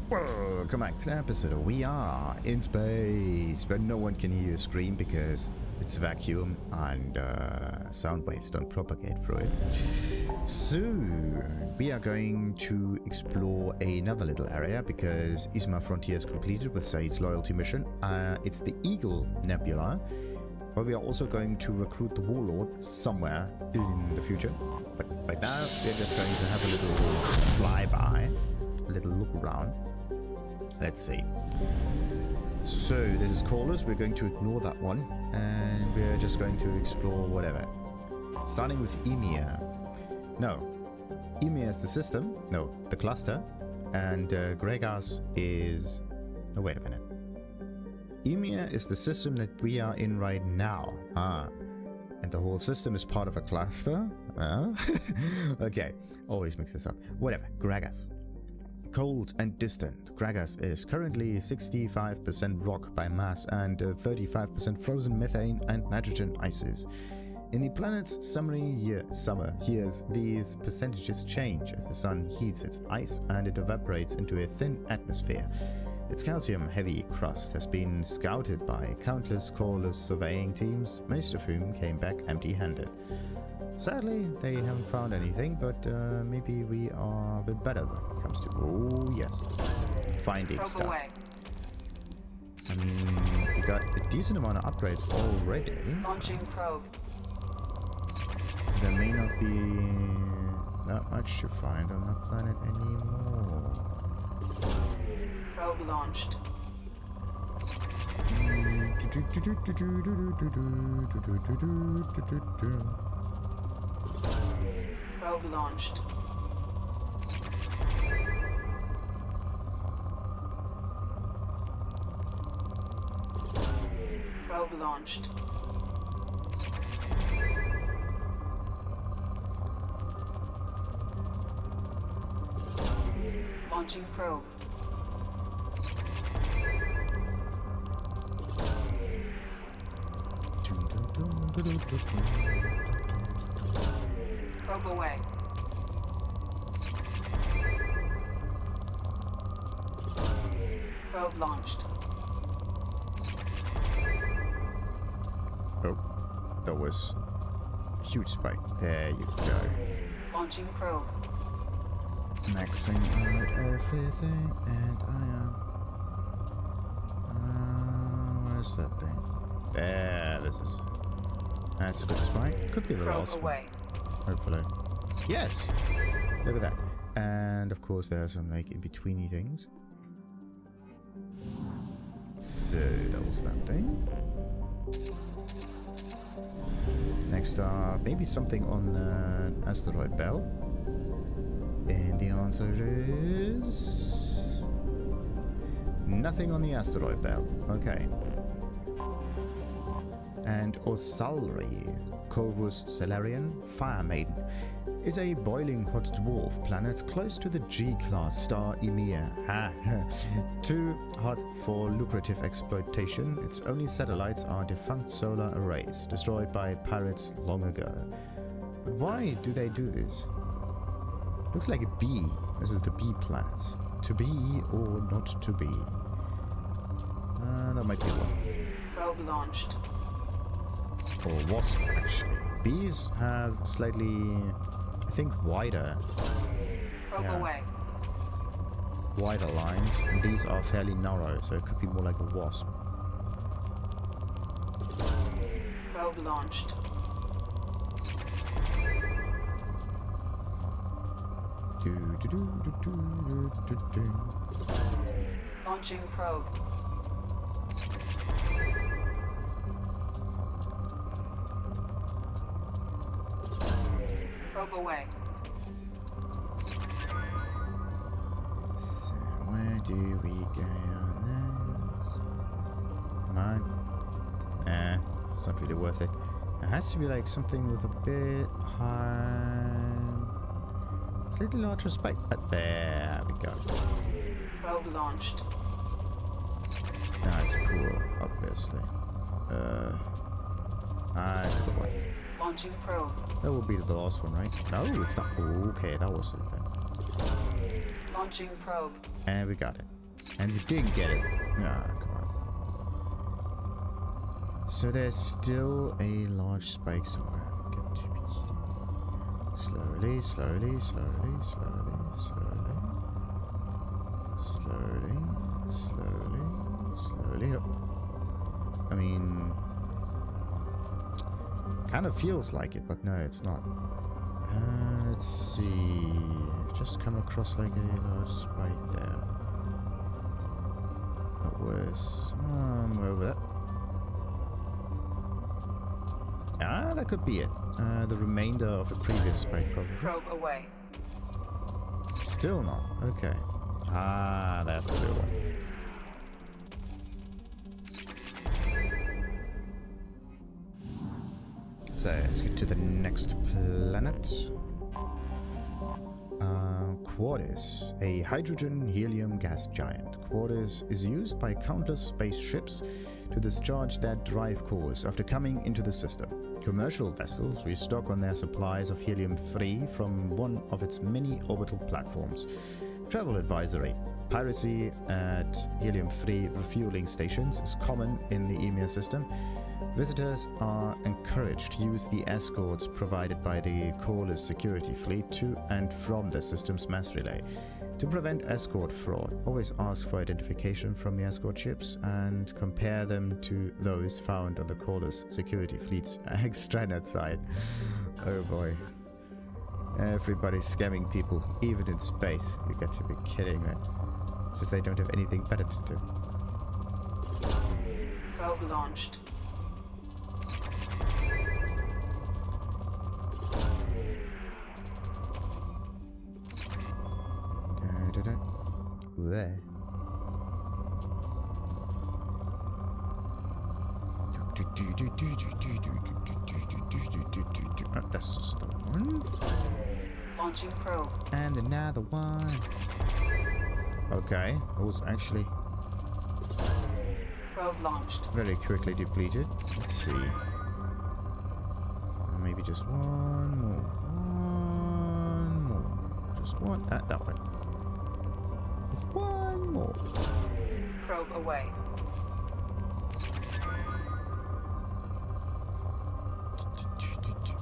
Welcome back to the episode. We are in space, but no one can hear you scream because it's vacuum and sound waves don't propagate through it. So we are going to explore another little area because Isma Frontier is completed with Said's loyalty mission. It's the Eagle Nebula, but we are also going to recruit the Warlord somewhere in the future. But right now we're just going to have a little flyby, a little look around. Let's see. So this is callers. We're going to ignore that one, and we're just going to explore whatever. Starting with EMEA. No, EMEA is the system. No, the cluster, and Gregas is. No, wait a minute. EMEA is the system that we are in right now. And the whole system is part of a cluster. Okay, always mix this up. Whatever. Gregas. Cold and distant. Gragas is currently 65% rock by mass and 35% frozen methane and nitrogen ices. In the planet's summer years, these percentages change as the sun heats its ice and it evaporates into a thin atmosphere. Its calcium-heavy crust has been scouted by countless coreless surveying teams, most of whom came back empty-handed. Sadly, they haven't found anything, but maybe we are a bit better when it comes to... Oh, yes. Finding stuff. Away. I mean, we got a decent amount of upgrades already. Launching probe. So there may not be that much to find on that planet anymore. Probe launched. Probe launched. Probe launched. Launching probe. Probe away. Probe launched. Oh, that was a huge spike. There you go. Launching probe. Maxing out everything, and I am. Where's that thing? There, this is. That's a good spike. Could be the last one. Hopefully. Yes! Look at that. And of course there are some like in-betweeny things. So that was that thing. Next up, maybe something on the asteroid belt. And the answer is... nothing on the asteroid belt. Okay. And Osalri, Corvus Celarian, Fire Maiden, is a boiling hot dwarf planet close to the G-class star EMEA. Too hot for lucrative exploitation, its only satellites are defunct solar arrays, destroyed by pirates long ago. But why do they do this? Looks like a bee. This is the bee planet. To be or not to be? That might be one. Probe launched. Or wasp, actually. Bees have slightly, I think, wider. Probe away. Wider lines, and these are fairly narrow, so it could be more like a wasp. Probe launched. Launching probe. Probe away. So where do we go next? Come on. It's not really worth it. It has to be like something with a bit high. Slightly larger spike. But there we go. Probe launched. It's poor, obviously. It's a good one. Launching probe. That will be the last one, right? No, it's not. Okay, that was it then. Launching probe. And we got it. And we didn't get it. Ah, come on. So there's still a large spike somewhere. Get to be kidding me. Slowly, slowly, slowly, slowly, slowly. Slowly, slowly, slowly up. I mean, kind of feels like it, but no, it's not. Let's see. I've just come across like a large spike there. That was over there. Ah, that could be it. The remainder of a previous spike, probably. Probe away. Still not. Okay. Ah, that's the real one. So let's get to the next planet. Quartus, a hydrogen-helium gas giant. Quartus is used by countless spaceships to discharge their drive cores after coming into the system. Commercial vessels restock on their supplies of helium-3 from one of its many orbital platforms. Travel advisory. Piracy at helium-3 refueling stations is common in the EMIR system. Visitors are encouraged to use the escorts provided by the Coreless security fleet to and from the system's mass relay. To prevent escort fraud, always ask for identification from the escort ships and compare them to those found on the Coreless security fleet's extranet site. Oh boy. Everybody's scamming people, even in space. You got to be kidding me. As if they don't have anything better to do. Probe launched. There. That's just the one. Launching probe. And another one. Okay, that was actually Probe launched. very quickly depleted. Let's see. Maybe just one more. One more. Just one. That one. Just one more. Probe away.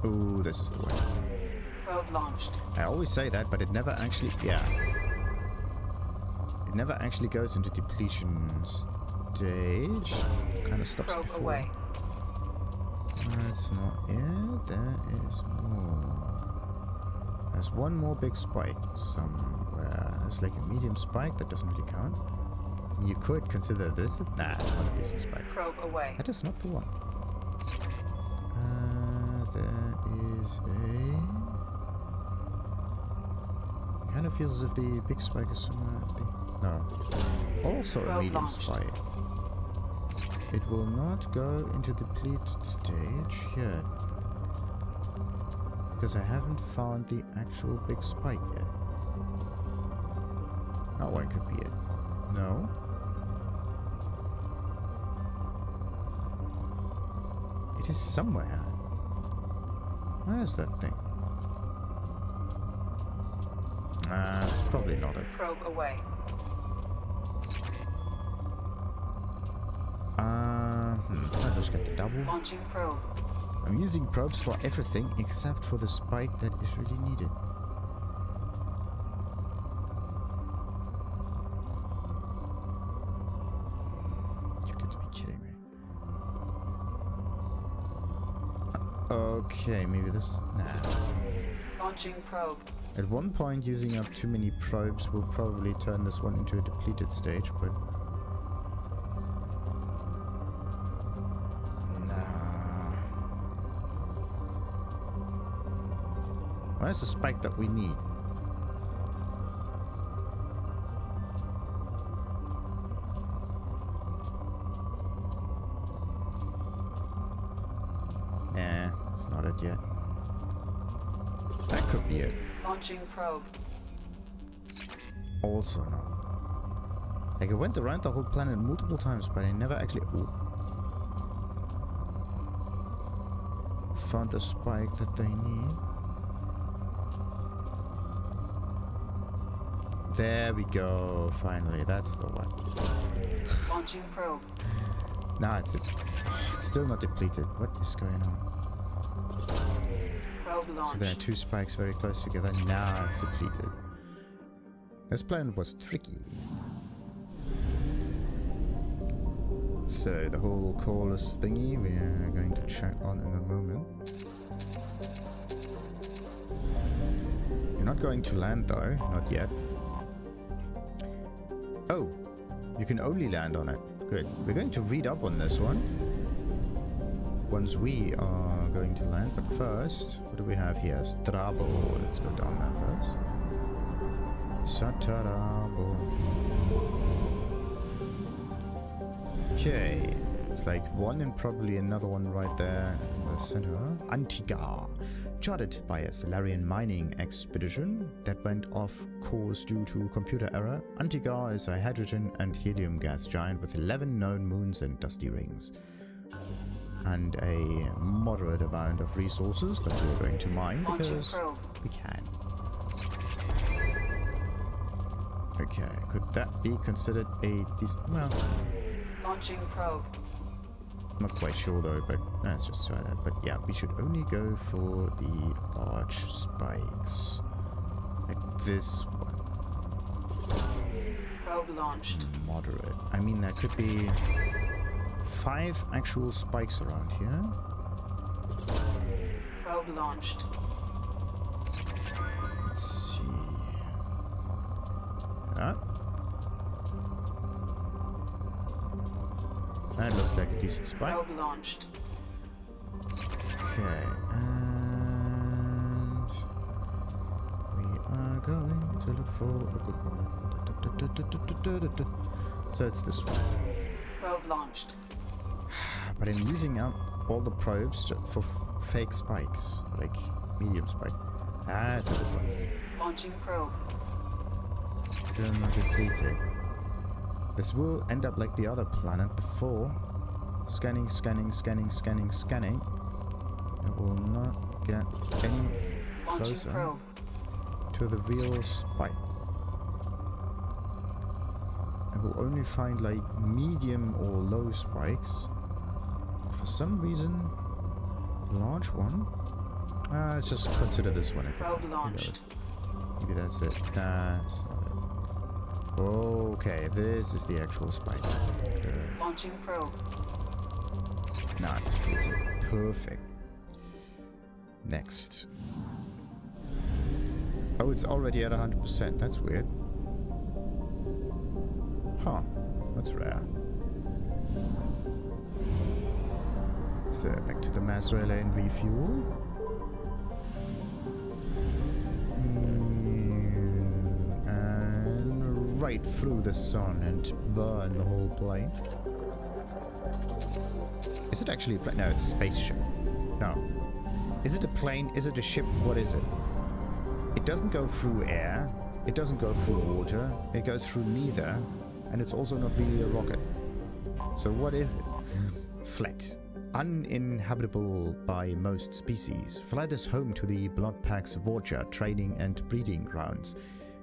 Oh, this is the one. Probe launched. I always say that, but it never actually. Yeah. It never actually goes into depletion stage. Kind of stops Probe before. away. That's not it. There is more. There's one more big spike somewhere. There's like a medium spike that doesn't really count. You could consider this. Nah, it's not a decent spike. Probe away. That is not the one. There is a. Kind of feels as if the big spike is somewhere. No. Also a Probe medium launched. spike. It will not go into depleted stage yet. Because I haven't found the actual big spike yet. That one could be it. No. It is somewhere. Where's that thing? It's probably not it. Probe away. Let's just get the double. Launching probe. I'm using probes for everything except for the spike that is really needed. You got to be kidding me. Okay, maybe this is... Nah. Launching probe. At one point, using up too many probes will probably turn this one into a depleted stage, but... Nah. Where's the spike that we need? Nah, that's not it yet. That could be it. Launching probe. Also not. Like, I went around the whole planet multiple times, but I never actually found the spike that they need. There we go. Finally, that's the one. Launching probe. Nah, it's still not depleted. What is going on? Probe launched. So there are two spikes very close together. Now it's depleted. This plan was tricky. So the whole coreless thingy we are going to check on in a moment. You're not going to land though, not yet. Oh, you can only land on it. Good. We're going to read up on this one once we are going to land. But first, what do we have here? Strabo. Let's go down there first. Satarabo. Okay. It's like one and probably another one right there in the center. Antigua. Charted by a Solarian mining expedition that went off course due to computer error. Antigua is a hydrogen and helium gas giant with 11 known moons and dusty rings. And a moderate amount of resources that we're going to mine because we can. Okay, could that be considered a decent... Well... Launching probe. Not quite sure though, but let's just try that. But yeah, we should only go for the large spikes. Like this one. Probe launched. Moderate. I mean, there could be 5 actual spikes around here. Probe launched. Let's see. That looks like a decent spike. Probe launched. Okay, and we are going to look for a good one. So it's this one. Probe launched. But I'm using up all the probes for fake spikes, like medium spike. That's a good one. Launching probe. Still not depleted. This will end up like the other planet before. Scanning, scanning, scanning, scanning, scanning. It will not get any closer to the real spike. It will only find like medium or low spikes. For some reason, the large one. Let's just consider this one. Probe launched. Maybe that's it. Nah, it's not it. Okay, this is the actual spike. Good. Launching probe. Nah, it's depleted. Perfect. Next. Oh, it's already at 100%. That's weird. Huh. That's rare. Let's back to the mass relay and refuel. And right through the sun and burn the whole plane. Is it actually a plane? No, it's a spaceship. No. Is it a plane? Is it a ship? What is it? It doesn't go through air. It doesn't go through water. It goes through neither. And it's also not really a rocket. So what is it? Flat. Uninhabitable by most species, Flat is home to the Bloodpack's Vorcha training and breeding grounds.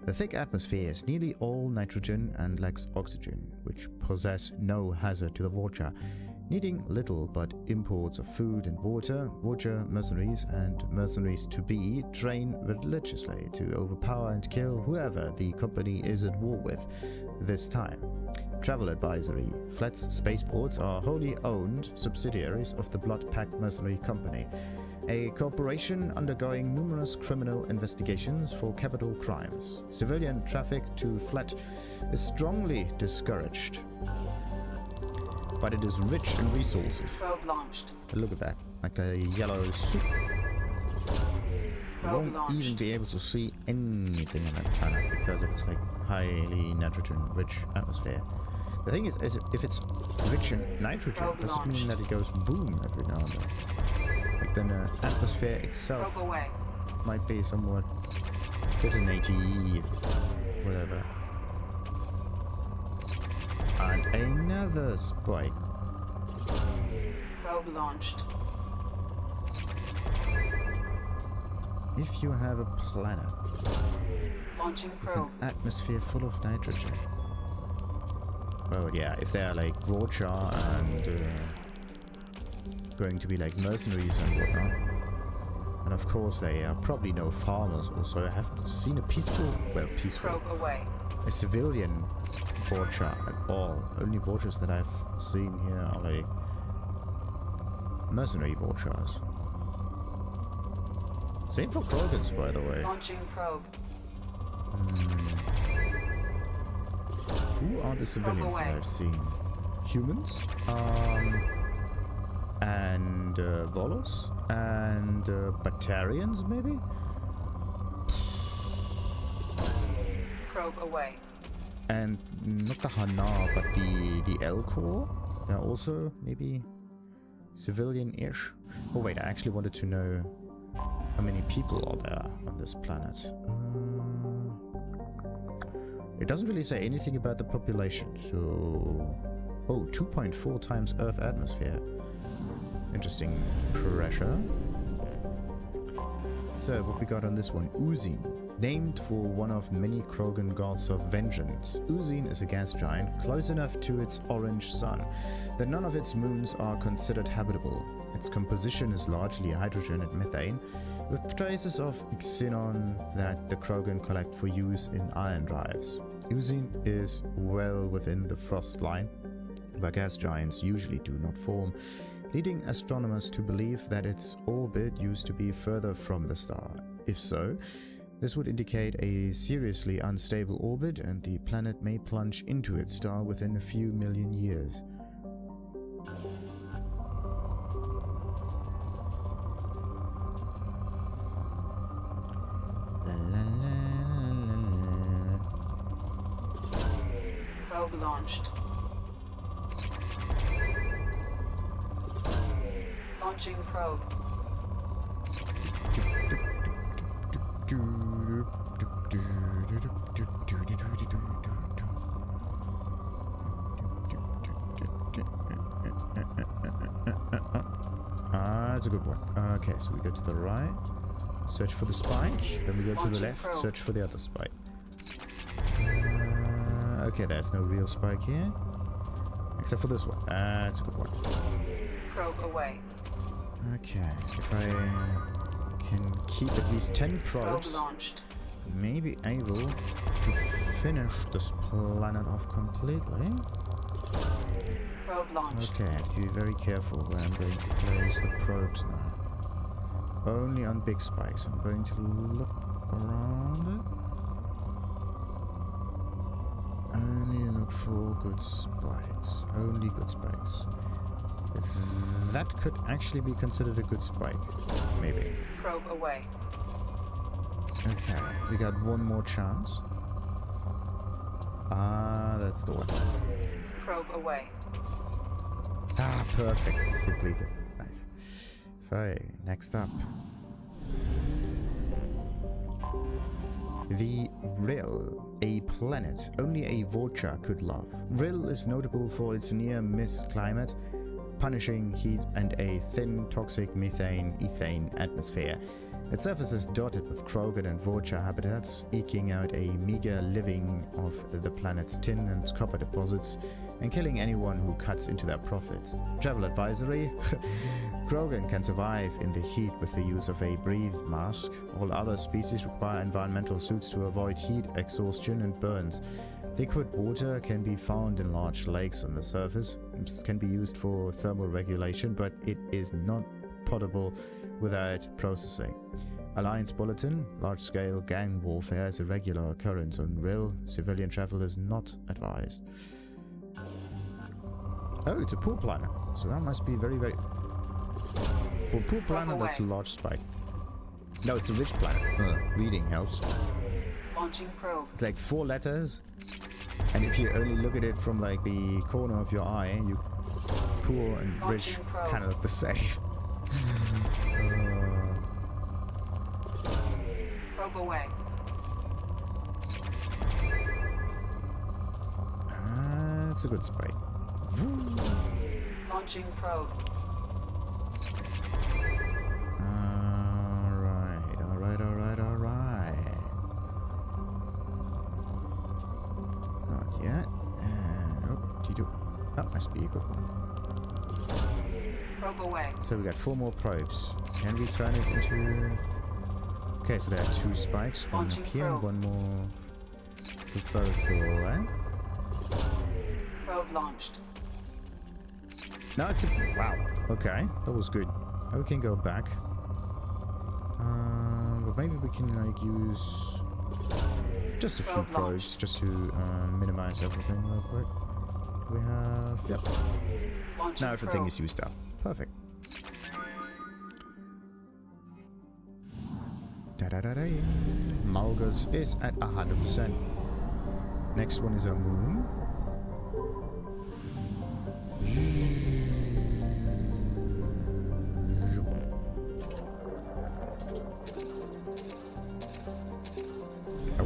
The thick atmosphere is nearly all nitrogen and lacks oxygen, which possess no hazard to the Vorcha. Needing little but imports of food and water, Vorcha mercenaries and mercenaries-to-be train religiously to overpower and kill whoever the company is at war with this time. Travel advisory. Flat's spaceports are wholly owned subsidiaries of the Bloodpack Mercenary Company, a corporation undergoing numerous criminal investigations for capital crimes. Civilian traffic to Flat is strongly discouraged, but it is rich in resources. Probe launched. Look at that, like a yellow soup. You won't even be able to see anything on that planet because of its like highly nitrogen-rich atmosphere. The thing is if it's rich in nitrogen, does it mean that it goes boom every now and then? Like then the atmosphere itself might be somewhat detonatey, whatever. And another spike. Probe launched. If you have a planet Launching with an probe. atmosphere full of nitrogen. Well, yeah, if they are like vulture and going to be like mercenaries and whatnot. And of course, they are probably no farmers. Also, I haven't seen a peaceful, Probe away. a civilian vulture at all. Only vultures that I've seen here are like mercenary vultures. Same for Krogans, by the way. Launching probe. Who are the civilians that away. I've seen? Humans, and Volos, and Batarians, maybe? Probe away. And not the Hanar, but the Elcor. They're also maybe civilian-ish. Oh wait, I actually wanted to know how many people are there on this planet. It doesn't really say anything about the population, so... Oh, 2.4 times Earth atmosphere. Interesting pressure. So, what we got on this one? Uzin. Named for one of many Krogan gods of vengeance, Uzin is a gas giant close enough to its orange sun that none of its moons are considered habitable. Its composition is largely hydrogen and methane, with traces of xenon that the Krogan collect for use in ion drives. Uzin is well within the frost line, where gas giants usually do not form, leading astronomers to believe that its orbit used to be further from the star. If so, this would indicate a seriously unstable orbit, and the planet may plunge into its star within a few million years. Probe launched. Launching probe. That's a good one. Okay, so we go to the right, search for the spike, then we go to the left, search for the other spike. Okay, there's no real spike here, except for this one. That's a good one. Probe away. Okay, if I can keep at least 10 Probe probes, launched. maybe able to finish this planet off completely. Probe launched. Okay, I have to be very careful where I'm going to place the probes now. Only on big spikes. I'm going to look around it. Only look for good spikes. Only good spikes. That could actually be considered a good spike. Maybe. Probe away. Okay, we got one more chance. Ah, that's the one. Probe away. Ah, perfect. It's depleted. Nice. So, next up. The Rill, a planet only a vulture could love. Rill is notable for its near-miss climate, punishing heat, and a thin, toxic ethane atmosphere. Its surface is dotted with Krogan and vulture habitats, eking out a meager living of the planet's tin and copper deposits, and killing anyone who cuts into their profits. Travel advisory: Krogan can survive in the heat with the use of a breathe mask. All other species require environmental suits to avoid heat, exhaustion, and burns. Liquid water can be found in large lakes on the surface. This can be used for thermal regulation, but it is not potable without processing. Alliance Bulletin: large-scale gang warfare is a regular occurrence on Rill. Civilian travel is not advised. Oh, it's a poor planet, so that must be very, very... For a poor planet, that's a large spike. No, it's a rich planet. Reading helps. Launching probe. It's like 4 letters, and if you only look at it from like the corner of your eye, you poor and rich kind of look the same. Probe away. That's a good spike. Launching probe. Alright. That must be a good one. Probe away. So we got 4 more probes. Can we turn it into... Okay, so there are 2 spikes. One Launching up here and probe. one more to further to the left. Probe launched. Now it's a... Wow. Okay, that was good. Now we can go back. But maybe we can like use just a few Probe probes launched. just to minimize everything real quick. We have... Yep. Launching Now everything probe. is used up. Perfect. Da-da-da-da. Malgus is at 100%. Next one is our moon. Oh.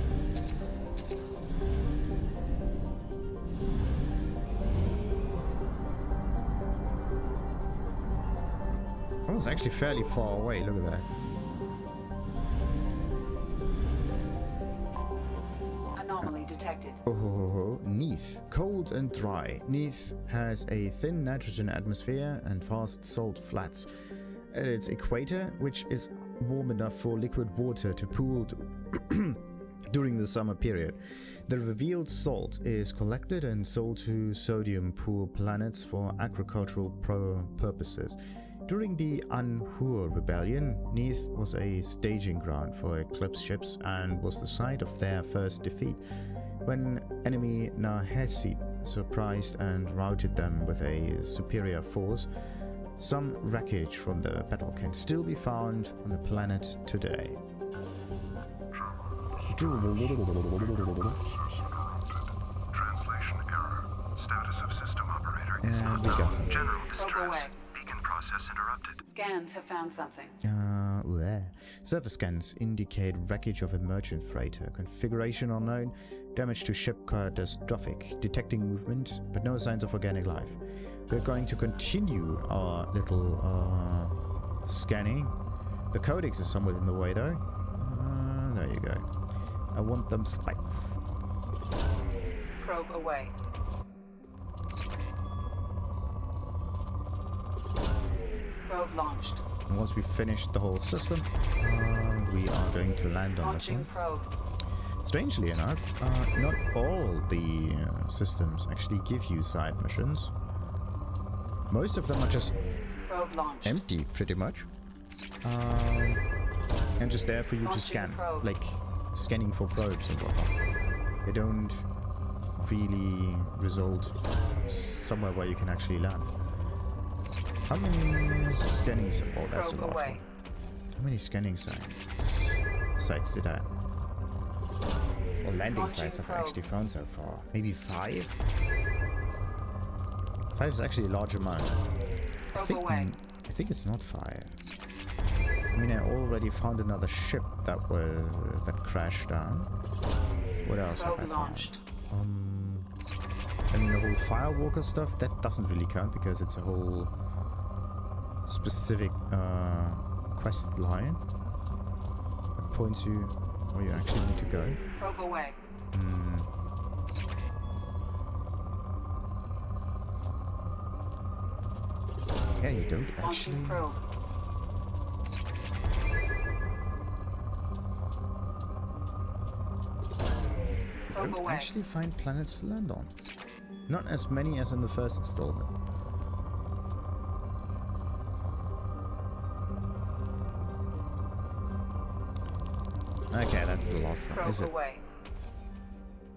That was actually fairly far away, look at that. Anomaly detected. Oh, Neith. Cold and dry. Neith has a thin nitrogen atmosphere and vast salt flats at its equator, which is warm enough for liquid water to pool during the summer period. The revealed salt is collected and sold to sodium poor planets for agricultural purposes. During the Anhur Rebellion, Neith was a staging ground for Eclipse ships and was the site of their first defeat, when enemy Nahesi surprised and routed them with a superior force. Some wreckage from the battle can still be found on the planet today. Translation error. Status of system operator. And we got some. General Probe distress. away. Beacon process interrupted. Scans have found something. Bleh. Surface scans indicate wreckage of a merchant freighter. Configuration unknown. Damage to ship catastrophic. Detecting movement, but no signs of organic life. We're going to continue our little scanning. The codex is somewhere in the way though. There you go. I want them spikes. Probe away. Probe launched. And once we finish the whole system, we are going to land on this Launching one. probe. Strangely enough, not all the systems actually give you side missions. Most of them are just Probe launched. empty, pretty much. And just there for you to Launching scan. probe. Like scanning for probes and whatnot. They don't really result somewhere where you can actually land. How many scanning sites? Oh, that's a Probe large away. one. How many scanning sites did I... Or landing Launching sites have I probe. actually found so far? Maybe 5? 5 is actually a large amount. Probe away. I think it's not 5. I mean, I already found another ship that crashed down. What else have I Probe found? launched. I mean, the whole Firewalker stuff, that doesn't really count because it's a whole specific quest line that points you where you actually need to go. Probe away. Yeah, you don't actually... Launching probe. You Probe don't away. actually find planets to land on. Not as many as in the first installment. Okay, that's the last one, Probe is it? away.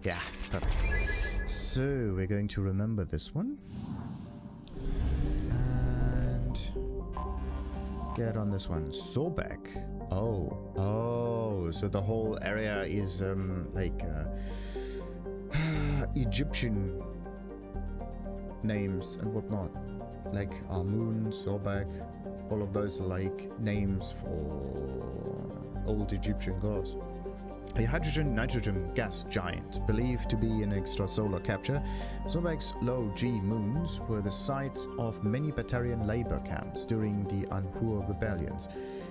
Yeah, perfect. So, we're going to remember this one. And... get on this one. Sobek. Oh, so the whole area is, like, Egyptian names and whatnot. Like Amun, Sobek, all of those are like names for old Egyptian gods. A hydrogen-nitrogen gas giant, believed to be an extrasolar capture, Sobek's low-G moons were the sites of many Batarian labor camps during the Anhur rebellions,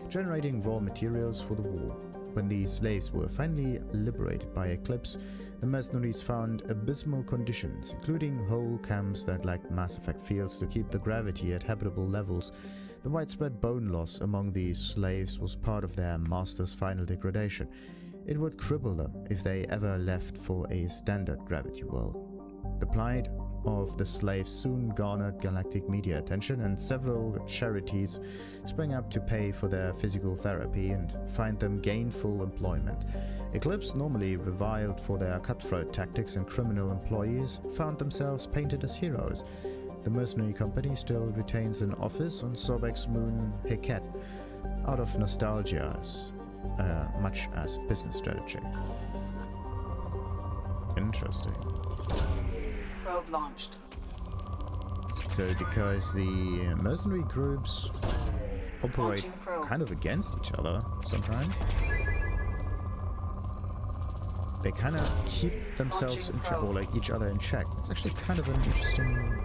generating raw materials for the war. When the slaves were finally liberated by Eclipse, the mercenaries found abysmal conditions, including whole camps that lacked Mass Effect fields to keep the gravity at habitable levels. The widespread bone loss among these slaves was part of their master's final degradation. It would cripple them if they ever left for a standard gravity world. The plight of the slaves soon garnered galactic media attention, and several charities sprang up to pay for their physical therapy and find them gainful employment. Eclipse, normally reviled for their cutthroat tactics and criminal employees, found themselves painted as heroes. The mercenary company still retains an office on Sobek's moon Heket, out of nostalgia as much as business strategy. Interesting. Probe launched. So because the mercenary groups operate Launching probe. kind of against each other sometimes, they kind of keep themselves in check, or like each other in check. It's actually kind of an interesting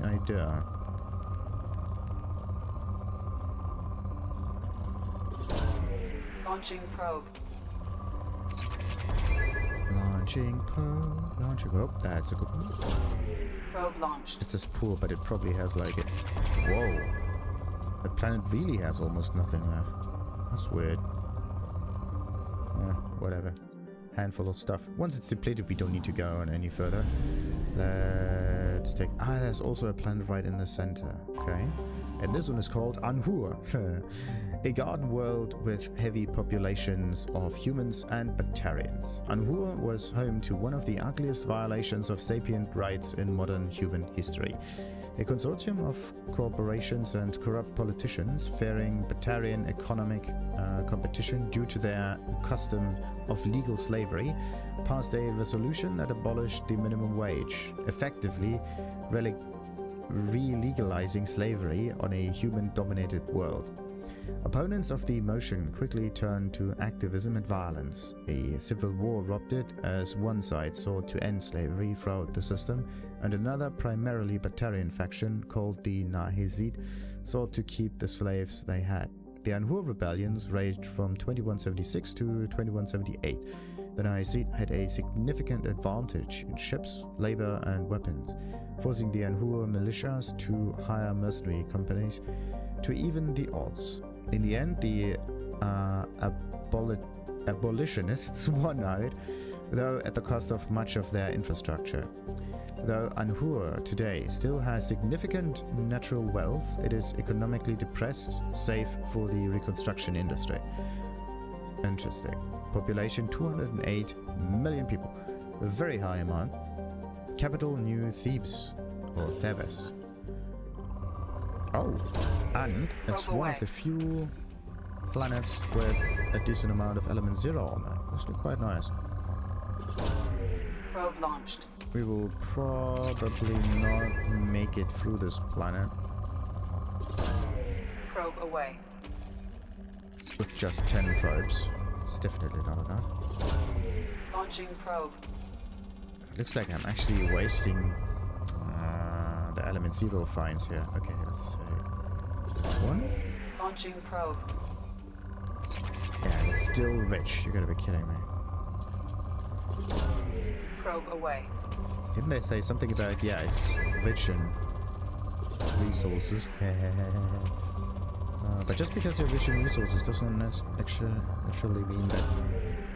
idea. Launching probe. Launching probe, launching. Oh, that's a good one. Probe launched. It says poor, but it probably has like it. Whoa. The planet really has almost nothing left. That's weird. Whatever. Handful of stuff. Once it's depleted, we don't need to go on any further. Let's take... there's also a planet right in the center. Okay. And this one is called Anhur. A garden world with heavy populations of humans and Batarians. Anhur was home to one of the ugliest violations of sapient rights in modern human history. A consortium of corporations and corrupt politicians, fearing Batarian economic competition due to their custom of legal slavery, passed a resolution that abolished the minimum wage, effectively re-legalizing slavery on a human-dominated world. Opponents of the motion quickly turned to activism and violence. A civil war erupted as one side sought to end slavery throughout the system, and another primarily Batarian faction, called the Nahizit, sought to keep the slaves they had. The Anhur rebellions raged from 2176 to 2178. The Nahizit had a significant advantage in ships, labor, and weapons, forcing the Anhur militias to hire mercenary companies to even the odds. In the end, the abolitionists won out, though at the cost of much of their infrastructure. Though Anhur today still has significant natural wealth, it is economically depressed, save for the reconstruction industry. Interesting. Population 208 million people. A very high amount. Capital New Thebes, or Thebes. Oh, and it's one of the few planets with a decent amount of element 0 armor. That's quite nice. Probe launched. We will probably not make it through this planet Probe away. with just 10 probes. It's definitely not enough. Launching probe. Looks like I'm actually wasting the element 0 finds here. Okay, let's take this one. Launching probe. Yeah, it's still rich. You gotta be kidding me. Probe away. Didn't they say something about, yeah, it's rich in resources? But just because you're rich in resources doesn't actually mean that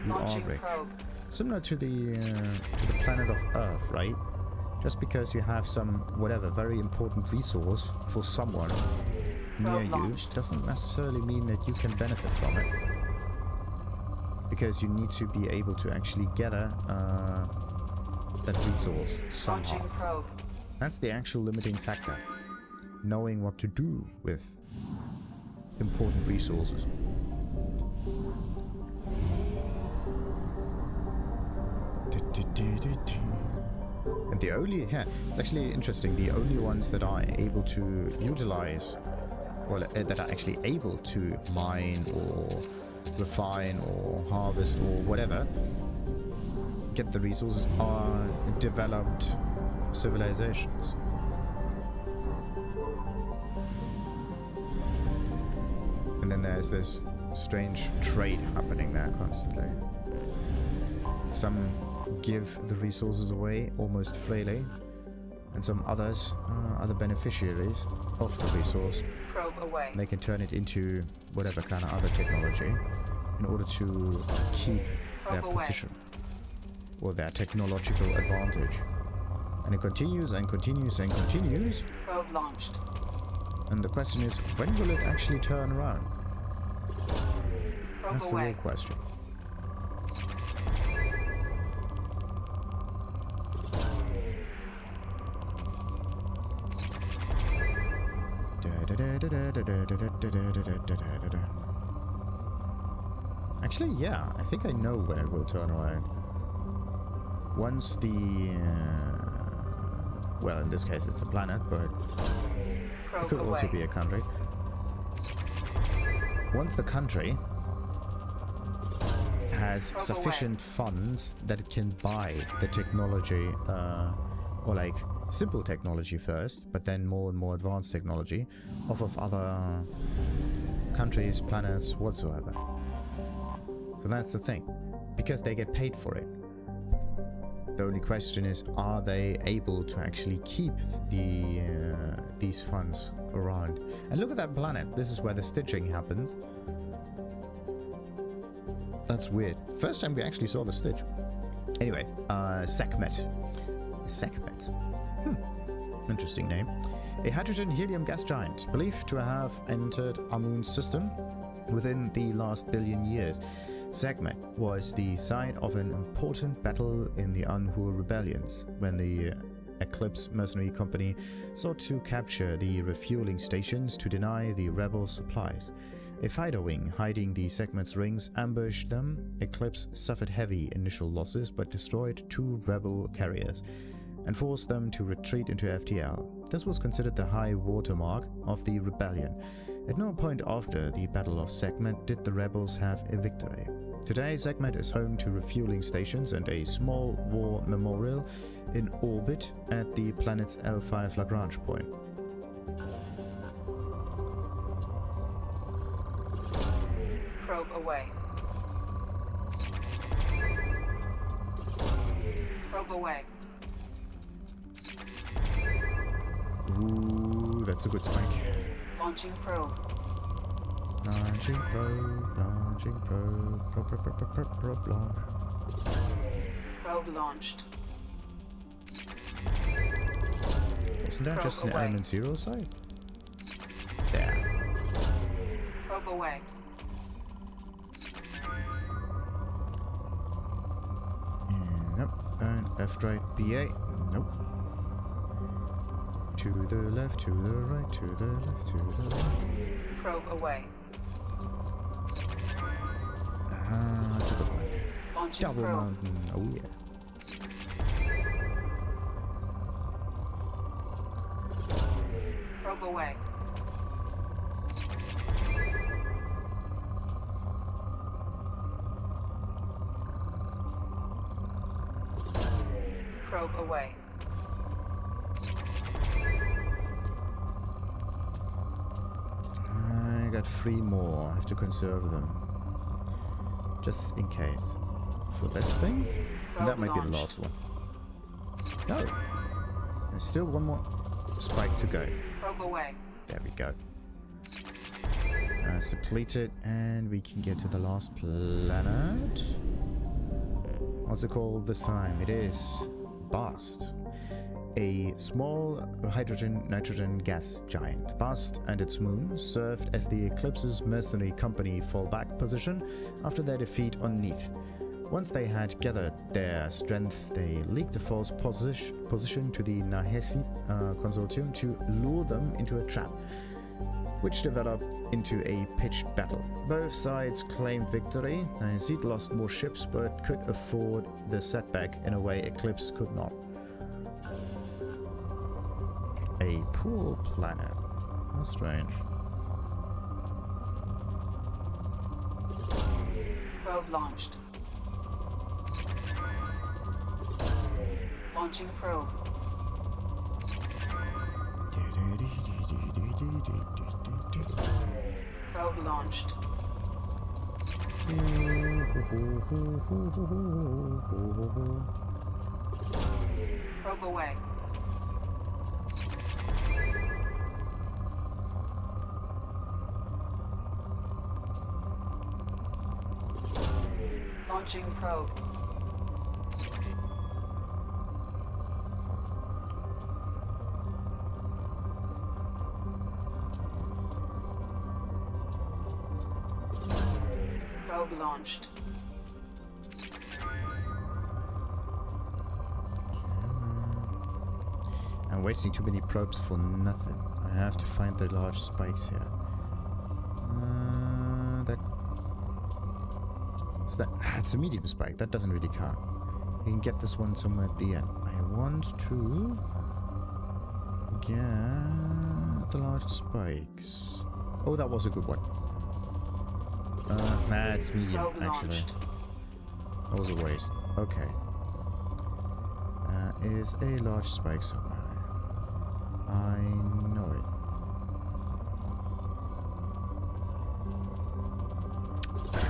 you Launching are rich. probe. Similar to the planet of Earth, right? Just because you have some, whatever, very important resource for someone near you launched. doesn't necessarily mean that you can benefit from it. Because you need to be able to actually gather that resource somehow. Launching probe. That's the actual limiting factor. Knowing what to do with important resources. And the only, it's actually interesting, the only ones that are able to utilize, or that are actually able to mine or refine or harvest or whatever, get the resources, are developed civilizations. And then there's this strange trade happening there constantly. Some give the resources away almost freely, and some others are the beneficiaries of the resource. Probe away. They can turn it into whatever kind of other technology in order to keep their Probe away. position or their technological advantage. And it continues and continues and continues. Probe launched. And the question is, when will it actually turn around? Probe That's the away. real question. Actually, yeah, I think I know when it will turn around. Once the... well, in this case it's a planet, but Probe it could also away. be a country. Once the country has Probe sufficient funds that it can buy the technology, or like simple technology first, but then more and more advanced technology off of other countries, planets, whatsoever. So that's the thing, because they get paid for it. The only question is, are they able to actually keep these funds around? And look at that planet. This is where the stitching happens. That's weird. First time we actually saw the stitch. Anyway, Sekhmet. Sekhmet. Interesting name. A hydrogen-helium gas giant, believed to have entered our moon's system within the last billion years. Sekhmet was the site of an important battle in the Anhur rebellions, when the Eclipse mercenary company sought to capture the refueling stations to deny the rebels supplies. A fighter wing hiding the Sekhmet's rings ambushed them. Eclipse suffered heavy initial losses but destroyed 2 rebel carriers and forced them to retreat into FTL. This was considered the high watermark of the rebellion. At no point after the Battle of Sekhmet did the rebels have a victory. Today, Sekhmet is home to refueling stations and a small war memorial in orbit at the planet's L5 Lagrange point. Probe away. Probe away. Ooh, that's a good spike. Launching probe. Launching probe, probe launch. Probe launched. Isn't that Probe just an away. Element Zero site? There. Probe away. And nope. And left, right, BA. Nope. To the left, to the right, to the left, to the right. Probe away. That's a good one. Launching Double probe. mountain. Oh yeah. Probe away. Probe away. I got 3 more. I have to conserve them. Just in case. For this thing? And that might be the last one. No. There's still one more spike to go. Probe away. There we go. It's depleted, and we can get to the last planet. What's it called this time? It is Bast. A small hydrogen-nitrogen gas giant. Bast and its moon served as the Eclipse's mercenary company fallback position after their defeat on Neith. Once they had gathered their strength, they leaked a false position to the Nahesi consortium to lure them into a trap, which developed into a pitched battle. Both sides claimed victory. Nahesi lost more ships but could afford the setback in a way Eclipse could not. A poor planet. How strange. Probe launched. Launching probe. Probe launched. Probe away. Launching probe. Probe launched. I'm wasting too many probes for nothing. I have to find the large spikes here. It's a medium spike. That doesn't really count. You can get this one somewhere at the end. I want to get the large spikes. Oh, that was a good one. Nah, it's medium, actually. That was a waste. Okay. Is a large spike somewhere. I know it.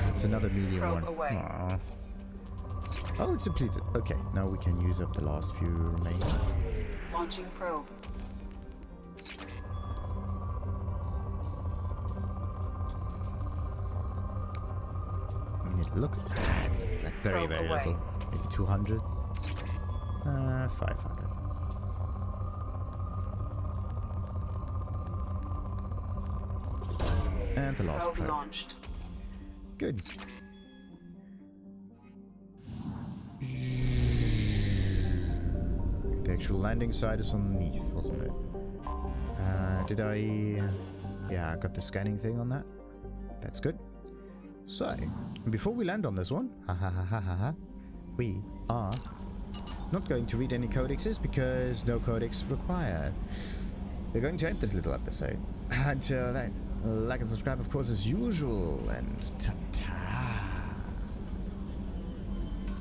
It's another medium Probe one. away. Aww. Oh, it's depleted. Okay, now we can use up the last few remains. Launching probe. I mean, it looks... it's like very, Probe very away. little. Maybe 200? 500. And the last Probe probe. launched. Good. The actual landing site is on Neith, wasn't it? Did I... Yeah, I got the scanning thing on that. That's good. So, before we land on this one, we are not going to read any codexes because no codex required. We're going to end this little episode. Until then, like and subscribe, of course, as usual, and